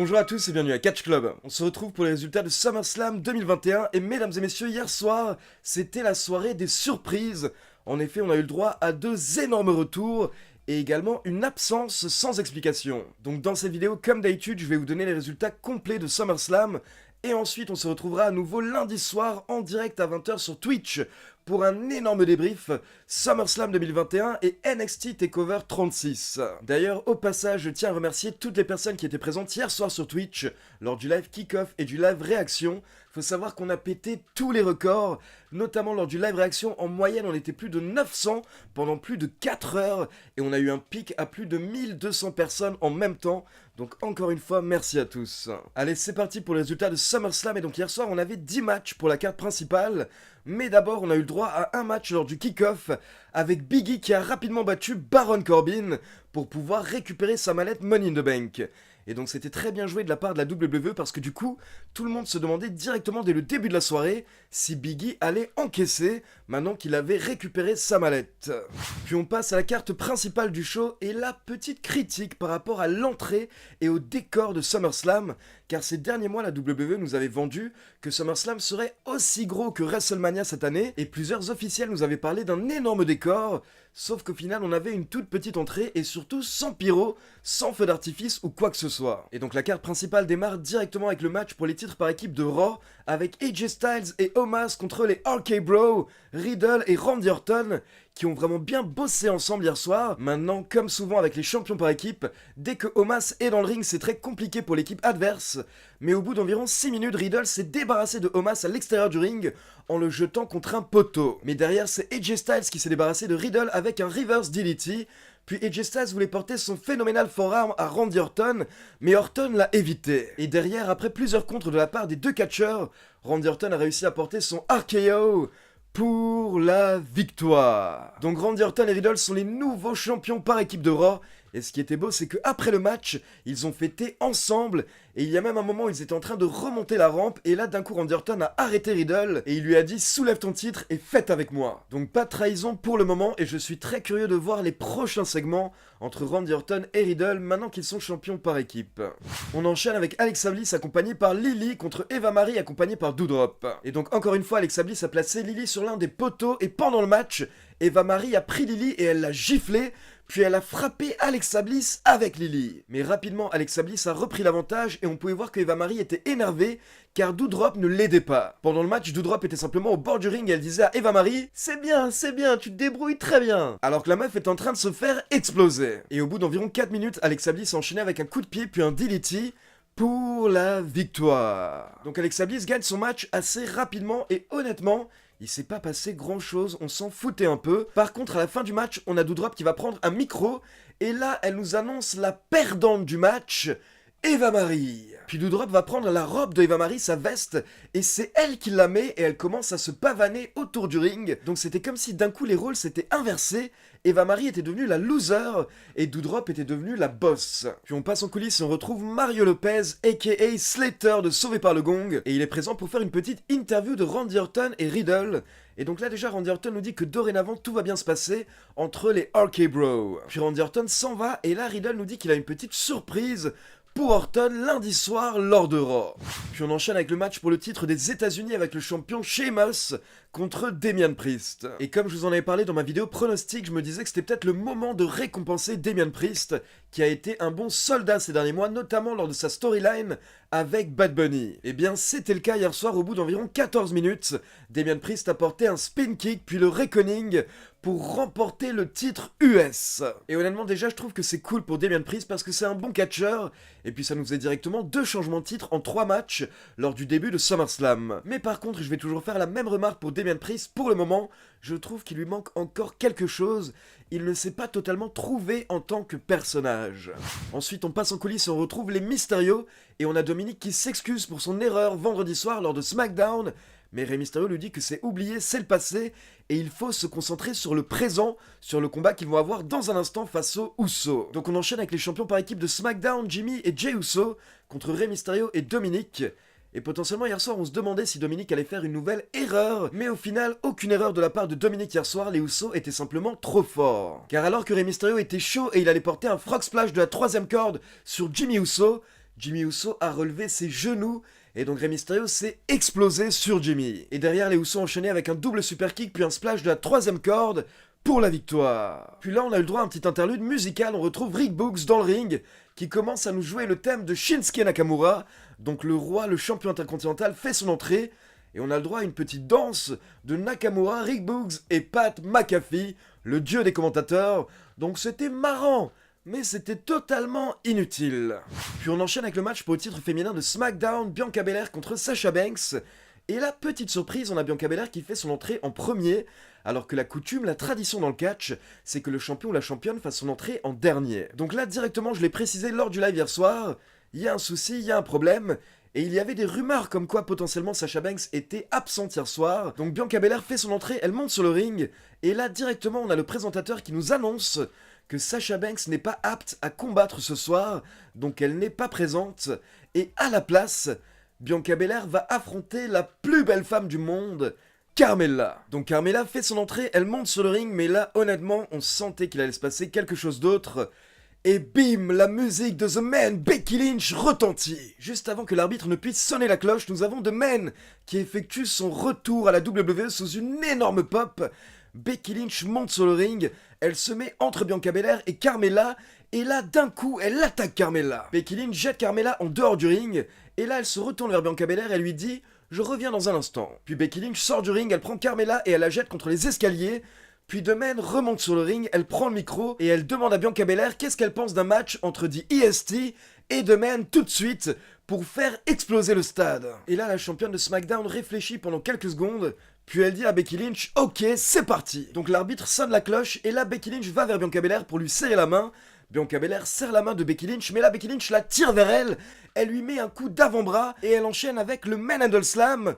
Bonjour à tous et bienvenue à Catch Club. On se retrouve pour les résultats de SummerSlam 2021 et mesdames et messieurs, hier soir, c'était la soirée des surprises. En effet, on a eu le droit à deux énormes retours et également une absence sans explication. Donc dans cette vidéo, comme d'habitude, je vais vous donner les résultats complets de SummerSlam et ensuite on se retrouvera à nouveau lundi soir en direct à 20h sur Twitch pour un énorme débrief SummerSlam 2021 et NXT TakeOver 36. D'ailleurs, au passage, je tiens à remercier toutes les personnes qui étaient présentes hier soir sur Twitch lors du live kick-off et du live réaction. Faut savoir qu'on a pété tous les records, notamment lors du live réaction. En moyenne, on était plus de 900 pendant plus de 4 heures et on a eu un pic à plus de 1200 personnes en même temps. Donc encore une fois, merci à tous. Allez, c'est parti pour les résultats de SummerSlam. Et donc hier soir, on avait 10 matchs pour la carte principale. Mais d'abord, on a eu le droit à un match lors du kick-off avec Biggie qui a rapidement battu Baron Corbin pour pouvoir récupérer sa mallette Money in the Bank. Et donc c'était très bien joué de la part de la WWE parce que du coup, tout le monde se demandait directement dès le début de la soirée si Biggie allait encaisser maintenant qu'il avait récupéré sa mallette. Puis on passe à la carte principale du show et la petite critique par rapport à l'entrée et au décor de SummerSlam, car ces derniers mois la WWE nous avait vendu que SummerSlam serait aussi gros que WrestleMania cette année et plusieurs officiels nous avaient parlé d'un énorme décor. Sauf qu'au final, on avait une toute petite entrée et surtout sans pyro, sans feu d'artifice ou quoi que ce soit. Et donc la carte principale démarre directement avec le match pour les titres par équipe de Raw, avec AJ Styles et Omos contre les RK Bro, Riddle et Randy Orton, qui ont vraiment bien bossé ensemble hier soir. Maintenant, comme souvent avec les champions par équipe, dès que Omos est dans le ring, c'est très compliqué pour l'équipe adverse. Mais au bout d'environ 6 minutes, Riddle s'est débarrassé de Omos à l'extérieur du ring en le jetant contre un poteau. Mais derrière, c'est AJ Styles qui s'est débarrassé de Riddle avec un reverse DDT. Puis AJ Styles voulait porter son phénoménal forearm à Randy Orton, mais Orton l'a évité. Et derrière, après plusieurs contres de la part des deux catcheurs, Randy Orton a réussi à porter son RKO pour la victoire. Donc Randy Orton et Riddle sont les nouveaux champions par équipe de Raw. Et ce qui était beau, c'est qu'après le match, ils ont fêté ensemble. Et il y a même un moment où ils étaient en train de remonter la rampe. Et là, d'un coup, Randy Orton a arrêté Riddle. Et il lui a dit, soulève ton titre et fête avec moi. Donc pas de trahison pour le moment. Et je suis très curieux de voir les prochains segments entre Randy Orton et Riddle maintenant qu'ils sont champions par équipe. On enchaîne avec Alexa Bliss accompagnée par Lily contre Eva Marie accompagnée par Doudrop. Et donc encore une fois, Alexa Bliss a placé Lily sur l'un des poteaux. Et pendant le match, Eva Marie a pris Lily et elle l'a giflé. Puis elle a frappé Alexa Bliss avec Lily. Mais rapidement, Alexa Bliss a repris l'avantage et on pouvait voir que Eva Marie était énervée car Doudrop ne l'aidait pas. Pendant le match, Doudrop était simplement au bord du ring et elle disait à Eva Marie « c'est bien, tu te débrouilles très bien !» Alors que la meuf est en train de se faire exploser. Et au bout d'environ 4 minutes, Alexa Bliss a enchaîné avec un coup de pied puis un DDT pour la victoire. Donc Alexa Bliss gagne son match assez rapidement et honnêtement, il s'est pas passé grand chose, on s'en foutait un peu. Par contre, à la fin du match, on a Doudrop qui va prendre un micro. Et là, elle nous annonce la perdante du match, Eva Marie. Puis Doudrop va prendre la robe de Eva Marie, sa veste, et c'est elle qui la met et elle commence à se pavaner autour du ring. Donc c'était comme si d'un coup les rôles s'étaient inversés. Eva Marie était devenue la loser et Doudrop était devenue la boss. Puis on passe en coulisses et on retrouve Mario Lopez, aka Slater de Sauvé par le Gong. Et il est présent pour faire une petite interview de Randy Orton et Riddle. Et donc là déjà Randy Orton nous dit que dorénavant tout va bien se passer entre les RK Bro. Puis Randy Orton s'en va et là Riddle nous dit qu'il a une petite surprise pour Orton lundi soir lors de Raw. Puis on enchaîne avec le match pour le titre des États-Unis avec le champion Sheamus contre Damian Priest. Et comme je vous en avais parlé dans ma vidéo pronostic, je me disais que c'était peut-être le moment de récompenser Damian Priest, qui a été un bon soldat ces derniers mois, notamment lors de sa storyline avec Bad Bunny. Et bien c'était le cas hier soir au bout d'environ 14 minutes. Damian Priest a porté un spin kick puis le reckoning pour remporter le titre US. Et honnêtement déjà je trouve que c'est cool pour Damian Priest parce que c'est un bon catcheur et puis ça nous faisait directement 2 changements de titre en 3 matchs lors du début de SummerSlam. Mais par contre je vais toujours faire la même remarque pour Damian Priest, pour le moment je trouve qu'il lui manque encore quelque chose, il ne s'est pas totalement trouvé en tant que personnage. Ensuite on passe en coulisses et on retrouve les Mysterio et on a Dominic qui s'excuse pour son erreur vendredi soir lors de SmackDown. Mais Rey Mysterio lui dit que c'est oublié, c'est le passé, et il faut se concentrer sur le présent, sur le combat qu'ils vont avoir dans un instant face aux Usos. Donc on enchaîne avec les champions par équipe de SmackDown, Jimmy et Jey Uso, contre Rey Mysterio et Dominic. Et potentiellement hier soir on se demandait si Dominic allait faire une nouvelle erreur, mais au final aucune erreur de la part de Dominic hier soir, les Usos étaient simplement trop forts. Car alors que Rey Mysterio était chaud et il allait porter un frog splash de la 3ème corde sur Jimmy Uso, Jimmy Uso a relevé ses genoux et donc Rey Mysterio s'est explosé sur Jimmy. Et derrière, les Usos enchaînaient avec un double super kick puis un splash de la 3ème corde pour la victoire. Puis là, on a eu le droit à un petit interlude musical. On retrouve Rick Boogs dans le ring qui commence à nous jouer le thème de Shinsuke Nakamura. Donc le roi, le champion intercontinental, fait son entrée. Et on a le droit à une petite danse de Nakamura, Rick Boogs et Pat McAfee, le dieu des commentateurs. Donc c'était marrant, mais c'était totalement inutile. Puis on enchaîne avec le match pour le titre féminin de SmackDown, Bianca Belair contre Sasha Banks. Et là, petite surprise, on a Bianca Belair qui fait son entrée en premier, alors que la coutume, la tradition dans le catch, c'est que le champion ou la championne fasse son entrée en dernier. Donc là, directement, je l'ai précisé lors du live hier soir, il y a un souci, il y a un problème, et il y avait des rumeurs comme quoi potentiellement Sasha Banks était absente hier soir. Donc Bianca Belair fait son entrée, elle monte sur le ring, et là, directement, on a le présentateur qui nous annonce que Sasha Banks n'est pas apte à combattre ce soir, donc elle n'est pas présente, et à la place, Bianca Belair va affronter la plus belle femme du monde, Carmella. Donc Carmella fait son entrée, elle monte sur le ring, mais là, honnêtement, on sentait qu'il allait se passer quelque chose d'autre. Et bim, la musique de The Man, Becky Lynch, retentit. Juste avant que l'arbitre ne puisse sonner la cloche, nous avons The Man qui effectue son retour à la WWE sous une énorme pop. Becky Lynch monte sur le ring, elle se met entre Bianca Belair et Carmella, et là, d'un coup, elle attaque Carmella. Becky Lynch jette Carmella en dehors du ring, et là, elle se retourne vers Bianca Belair et lui dit « Je reviens dans un instant ». Puis Becky Lynch sort du ring, elle prend Carmella et elle la jette contre les escaliers. Puis The Man remonte sur le ring, elle prend le micro et elle demande à Bianca Belair qu'est-ce qu'elle pense d'un match entre The EST et The Man tout de suite pour faire exploser le stade. Et là, la championne de SmackDown réfléchit pendant quelques secondes, puis elle dit à Becky Lynch « Ok, c'est parti ». Donc l'arbitre sonne la cloche et là, Becky Lynch va vers Bianca Belair pour lui serrer la main. Bianca Belair serre la main de Becky Lynch, mais là Becky Lynch la tire vers elle, elle lui met un coup d'avant-bras et elle enchaîne avec le Manhandle Slam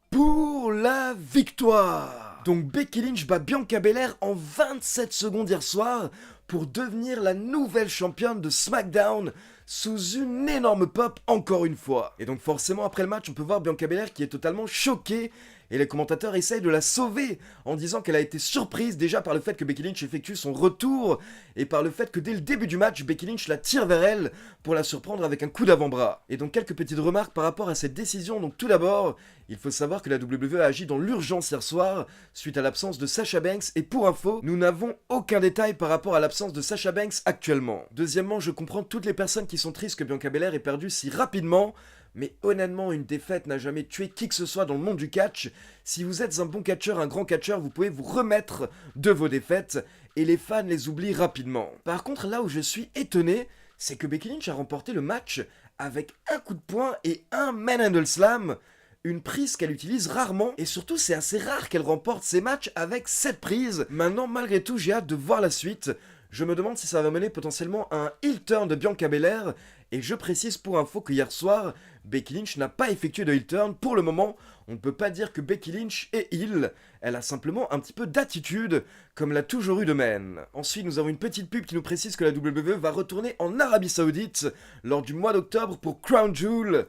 pour la victoire. Donc Becky Lynch bat Bianca Belair en 27 secondes hier soir pour devenir la nouvelle championne de SmackDown sous une énorme pop encore une fois. Et donc forcément après le match on peut voir Bianca Belair qui est totalement choquée et les commentateurs essayent de la sauver en disant qu'elle a été surprise déjà par le fait que Becky Lynch effectue son retour et par le fait que dès le début du match, Becky Lynch la tire vers elle pour la surprendre avec un coup d'avant-bras. Et donc quelques petites remarques par rapport à cette décision. Donc tout d'abord, il faut savoir que la WWE a agi dans l'urgence hier soir suite à l'absence de Sasha Banks et pour info, nous n'avons aucun détail par rapport à l'absence de Sasha Banks actuellement. Deuxièmement, je comprends toutes les personnes qui sont tristes que Bianca Belair ait perdu si rapidement. Mais honnêtement, une défaite n'a jamais tué qui que ce soit dans le monde du catch. Si vous êtes un bon catcheur, un grand catcheur, vous pouvez vous remettre de vos défaites et les fans les oublient rapidement. Par contre, là où je suis étonné, c'est que Becky Lynch a remporté le match avec un coup de poing et un Manhandle Slam. Une prise qu'elle utilise rarement et surtout c'est assez rare qu'elle remporte ses matchs avec cette prise. Maintenant, malgré tout, j'ai hâte de voir la suite. Je me demande si ça va mener potentiellement à un heel turn de Bianca Belair. Et je précise pour info que hier soir, Becky Lynch n'a pas effectué de heel turn. Pour le moment, on ne peut pas dire que Becky Lynch est heel. Elle a simplement un petit peu d'attitude, comme l'a toujours eu de Man. Ensuite, nous avons une petite pub qui nous précise que la WWE va retourner en Arabie Saoudite lors du mois d'octobre pour Crown Jewel.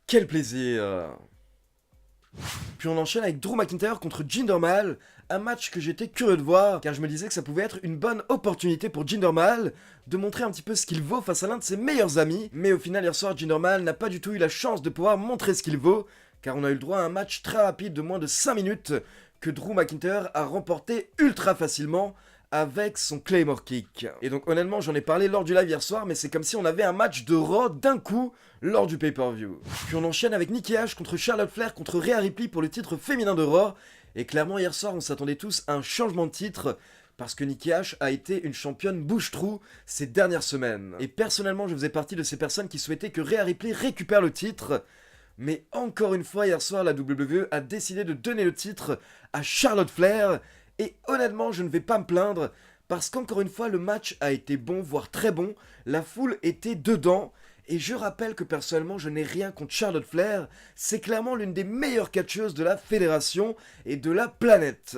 Quel plaisir! Puis on enchaîne avec Drew McIntyre contre Jinder Mahal, un match que j'étais curieux de voir, car je me disais que ça pouvait être une bonne opportunité pour Jinder Mahal de montrer un petit peu ce qu'il vaut face à l'un de ses meilleurs amis, mais au final hier soir Jinder Mahal n'a pas du tout eu la chance de pouvoir montrer ce qu'il vaut, car on a eu le droit à un match très rapide de moins de 5 minutes que Drew McIntyre a remporté ultra facilement avec son Claymore Kick. Et donc honnêtement j'en ai parlé lors du live hier soir, mais c'est comme si on avait un match de Raw d'un coup lors du pay-per-view. Puis on enchaîne avec Nikki Ash contre Charlotte Flair contre Rhea Ripley pour le titre féminin de Raw. Et clairement hier soir on s'attendait tous à un changement de titre parce que Nikki Ash a été une championne bouche-trou ces dernières semaines. Et personnellement je faisais partie de ces personnes qui souhaitaient que Rhea Ripley récupère le titre. Mais encore une fois hier soir la WWE a décidé de donner le titre à Charlotte Flair. Et honnêtement, je ne vais pas me plaindre, parce qu'encore une fois, le match a été bon, voire très bon, la foule était dedans, et je rappelle que personnellement, je n'ai rien contre Charlotte Flair, c'est clairement l'une des meilleures catcheuses de la fédération et de la planète.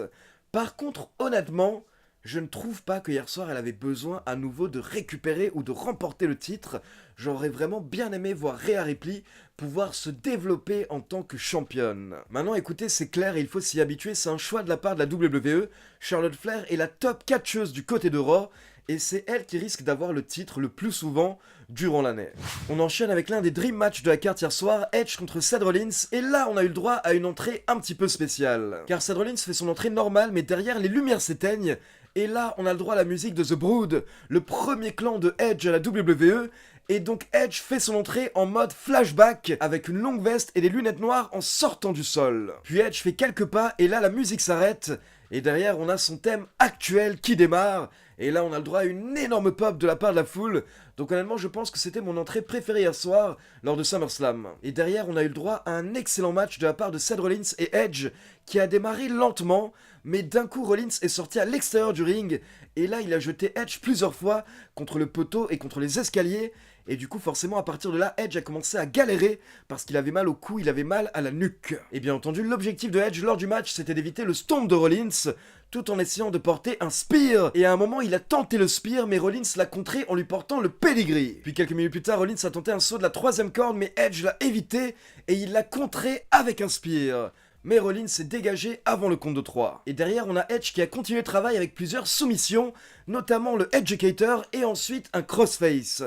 Par contre, honnêtement, je ne trouve pas que hier soir, elle avait besoin à nouveau de récupérer ou de remporter le titre. J'aurais vraiment bien aimé voir Rhea Ripley pouvoir se développer en tant que championne. Maintenant, écoutez, c'est clair et il faut s'y habituer, c'est un choix de la part de la WWE. Charlotte Flair est la top catcheuse du côté de Raw, et c'est elle qui risque d'avoir le titre le plus souvent durant l'année. On enchaîne avec l'un des dream matchs de la carte hier soir, Edge contre Seth Rollins, et là on a eu le droit à une entrée un petit peu spéciale. Car Seth Rollins fait son entrée normale, mais derrière les lumières s'éteignent, et là on a le droit à la musique de The Brood, le premier clan de Edge à la WWE, et donc Edge fait son entrée en mode flashback, avec une longue veste et des lunettes noires en sortant du sol. Puis Edge fait quelques pas, et là la musique s'arrête, et derrière on a son thème actuel qui démarre, et là on a le droit à une énorme pop de la part de la foule, donc honnêtement je pense que c'était mon entrée préférée hier soir lors de SummerSlam. Et derrière on a eu le droit à un excellent match de la part de Seth Rollins et Edge, qui a démarré lentement, mais d'un coup Rollins est sorti à l'extérieur du ring, et là il a jeté Edge plusieurs fois contre le poteau et contre les escaliers, et du coup forcément à partir de là Edge a commencé à galérer parce qu'il avait mal au cou, il avait mal à la nuque. Et bien entendu l'objectif de Edge lors du match c'était d'éviter le stomp de Rollins tout en essayant de porter un spear, et à un moment il a tenté le spear mais Rollins l'a contré en lui portant le pedigree. Puis quelques minutes plus tard Rollins a tenté un saut de la 3ème corde mais Edge l'a évité et il l'a contré avec un spear. Mais Rollins s'est dégagé avant le compte de 3. Et derrière, on a Edge qui a continué le travail avec plusieurs soumissions, notamment le Educator et ensuite un crossface.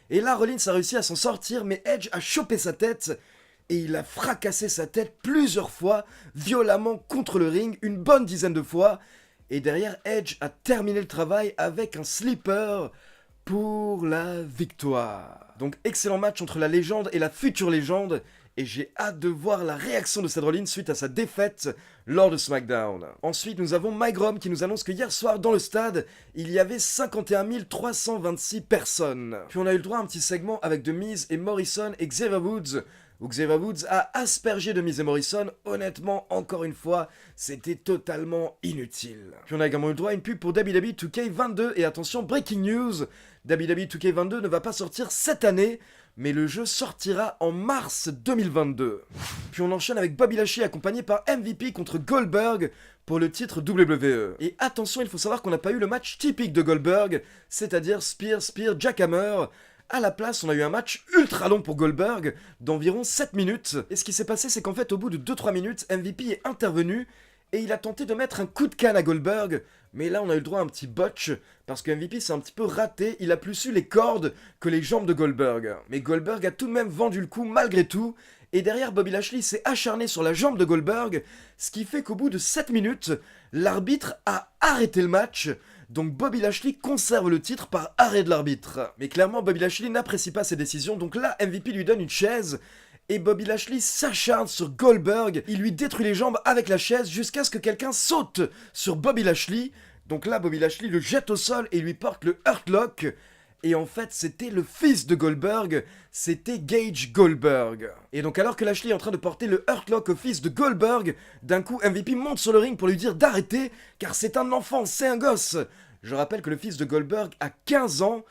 Et là, Rollins a réussi à s'en sortir, mais Edge a chopé sa tête et il a fracassé sa tête plusieurs fois, violemment contre le ring, une bonne dizaine de fois. Et derrière, Edge a terminé le travail avec un sleeper pour la victoire. Donc excellent match entre la légende et la future légende, et j'ai hâte de voir la réaction de Seth Rollins suite à sa défaite lors de SmackDown. Ensuite, nous avons Mike Grom qui nous annonce que hier soir dans le stade, il y avait 51 326 personnes. Puis on a eu le droit à un petit segment avec The Miz et Morrison et Xavier Woods, où Xavier Woods a aspergé de Miz et Morrison. Honnêtement, encore une fois, c'était totalement inutile. Puis on a également eu le droit à une pub pour WWE 2K22, et attention, breaking news, WWE 2K22 ne va pas sortir cette année, mais le jeu sortira en mars 2022. Puis on enchaîne avec Bobby Lashley accompagné par MVP contre Goldberg pour le titre WWE. Et attention, il faut savoir qu'on n'a pas eu le match typique de Goldberg, c'est-à-dire Spear, Jackhammer. À la place, on a eu un match ultra long pour Goldberg, d'environ 7 minutes. Et ce qui s'est passé, c'est qu'en fait, au bout de 2-3 minutes, MVP est intervenu et il a tenté de mettre un coup de canne à Goldberg. Mais là, on a eu le droit à un petit botch, parce que MVP s'est un petit peu raté, il a plus eu les cordes que les jambes de Goldberg. Mais Goldberg a tout de même vendu le coup malgré tout, et derrière, Bobby Lashley s'est acharné sur la jambe de Goldberg, ce qui fait qu'au bout de 7 minutes, l'arbitre a arrêté le match. Donc Bobby Lashley conserve le titre par arrêt de l'arbitre. Mais clairement, Bobby Lashley n'apprécie pas ses décisions, donc là, MVP lui donne une chaise, et Bobby Lashley s'acharne sur Goldberg, il lui détruit les jambes avec la chaise jusqu'à ce que quelqu'un saute sur Bobby Lashley. Donc là, Bobby Lashley le jette au sol et lui porte le Hurt Lock. Et en fait, c'était le fils de Goldberg, c'était Gage Goldberg. Et donc alors que Lashley est en train de porter le Hurt Lock au fils de Goldberg, d'un coup MVP monte sur le ring pour lui dire d'arrêter, car c'est un enfant, c'est un gosse. Je rappelle que le fils de Goldberg a 15 ans,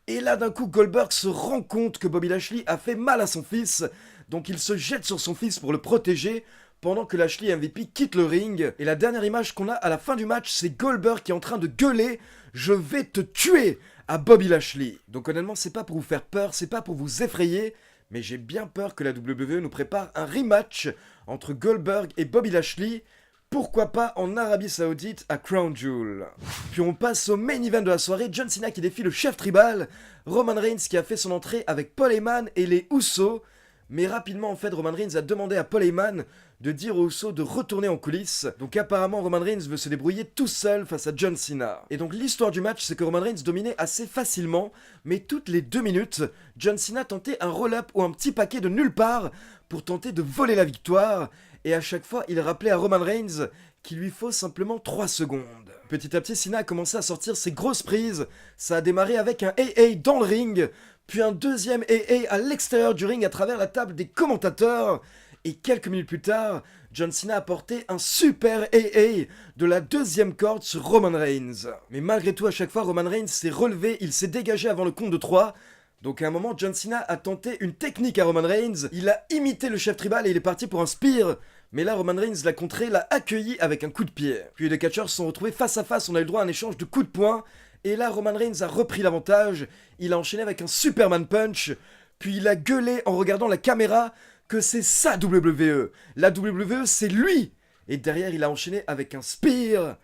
et là d'un coup Goldberg se rend compte que Bobby Lashley a fait mal à son fils, donc il se jette sur son fils pour le protéger, pendant que Lashley et MVP quittent le ring. Et la dernière image qu'on a à la fin du match, c'est Goldberg qui est en train de gueuler « Je vais te tuer !» à Bobby Lashley. Donc honnêtement, c'est pas pour vous faire peur, c'est pas pour vous effrayer, mais j'ai bien peur que la WWE nous prépare un rematch entre Goldberg et Bobby Lashley. Pourquoi pas en Arabie Saoudite à Crown Jewel. Puis on passe au main event de la soirée, John Cena qui défie le chef tribal, Roman Reigns qui a fait son entrée avec Paul Heyman et les Usos. Mais rapidement en fait, Roman Reigns a demandé à Paul Heyman de dire aux Usos de retourner en coulisses. Donc apparemment Roman Reigns veut se débrouiller tout seul face à John Cena. Et donc l'histoire du match, c'est que Roman Reigns dominait assez facilement, mais toutes les 2 minutes, John Cena tentait un roll-up ou un petit paquet de nulle part pour tenter de voler la victoire. Et à chaque fois, il rappelait à Roman Reigns qu'il lui faut simplement 3 secondes. Petit à petit, Cena a commencé à sortir ses grosses prises. Ça a démarré avec un AA dans le ring, puis un deuxième AA à l'extérieur du ring à travers la table des commentateurs. Et quelques minutes plus tard, John Cena a porté un super AA de la 2e corde sur Roman Reigns. Mais malgré tout, à chaque fois, Roman Reigns s'est relevé, il s'est dégagé avant le compte de 3. Donc à un moment, John Cena a tenté une technique à Roman Reigns, il a imité le chef tribal et il est parti pour un spear. Mais là, Roman Reigns l'a contré, l'a accueilli avec un coup de pied. Puis les deux catcheurs se sont retrouvés face à face, on a eu le droit à un échange de coups de poing. Et là, Roman Reigns a repris l'avantage, il a enchaîné avec un Superman Punch. Puis il a gueulé en regardant la caméra que c'est sa WWE. La WWE, c'est lui. Et derrière, il a enchaîné avec un spear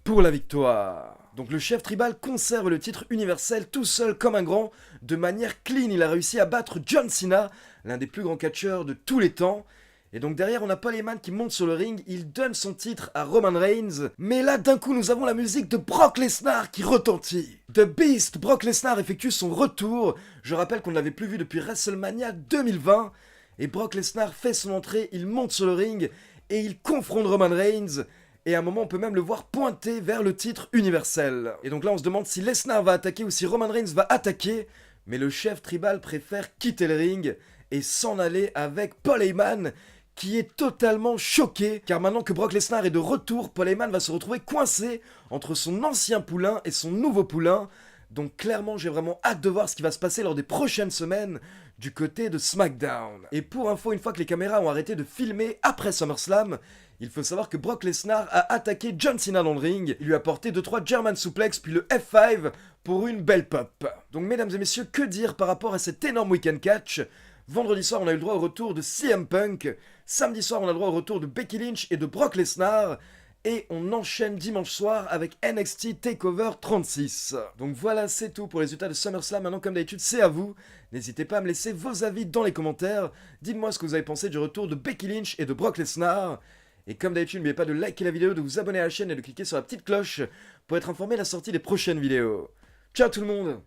pour la victoire. Donc le chef tribal conserve le titre universel tout seul comme un grand, de manière clean. Il a réussi à battre John Cena, l'un des plus grands catcheurs de tous les temps. Et donc derrière on a Paul Heyman qui monte sur le ring, il donne son titre à Roman Reigns. Mais là d'un coup nous avons la musique de Brock Lesnar qui retentit. The Beast, Brock Lesnar effectue son retour. Je rappelle qu'on ne l'avait plus vu depuis WrestleMania 2020. Et Brock Lesnar fait son entrée, il monte sur le ring et il confronte Roman Reigns. Et à un moment on peut même le voir pointer vers le titre universel. Et donc là on se demande si Lesnar va attaquer ou si Roman Reigns va attaquer. Mais le chef tribal préfère quitter le ring et s'en aller avec Paul Heyman, qui est totalement choqué, car maintenant que Brock Lesnar est de retour, Paul Heyman va se retrouver coincé entre son ancien poulain et son nouveau poulain. Donc clairement, j'ai vraiment hâte de voir ce qui va se passer lors des prochaines semaines du côté de SmackDown. Et pour info, une fois que les caméras ont arrêté de filmer après SummerSlam, il faut savoir que Brock Lesnar a attaqué John Cena dans le ring, il lui a porté 2-3 German suplex puis le F5 pour une belle pop. Donc mesdames et messieurs, que dire par rapport à cet énorme week-end catch? Vendredi soir, on a eu le droit au retour de CM Punk. Samedi soir, on a le droit au retour de Becky Lynch et de Brock Lesnar. Et on enchaîne dimanche soir avec NXT TakeOver 36. Donc voilà, c'est tout pour les résultats de SummerSlam. Maintenant, comme d'habitude, c'est à vous. N'hésitez pas à me laisser vos avis dans les commentaires. Dites-moi ce que vous avez pensé du retour de Becky Lynch et de Brock Lesnar. Et comme d'habitude, n'oubliez pas de liker la vidéo, de vous abonner à la chaîne et de cliquer sur la petite cloche pour être informé de la sortie des prochaines vidéos. Ciao tout le monde!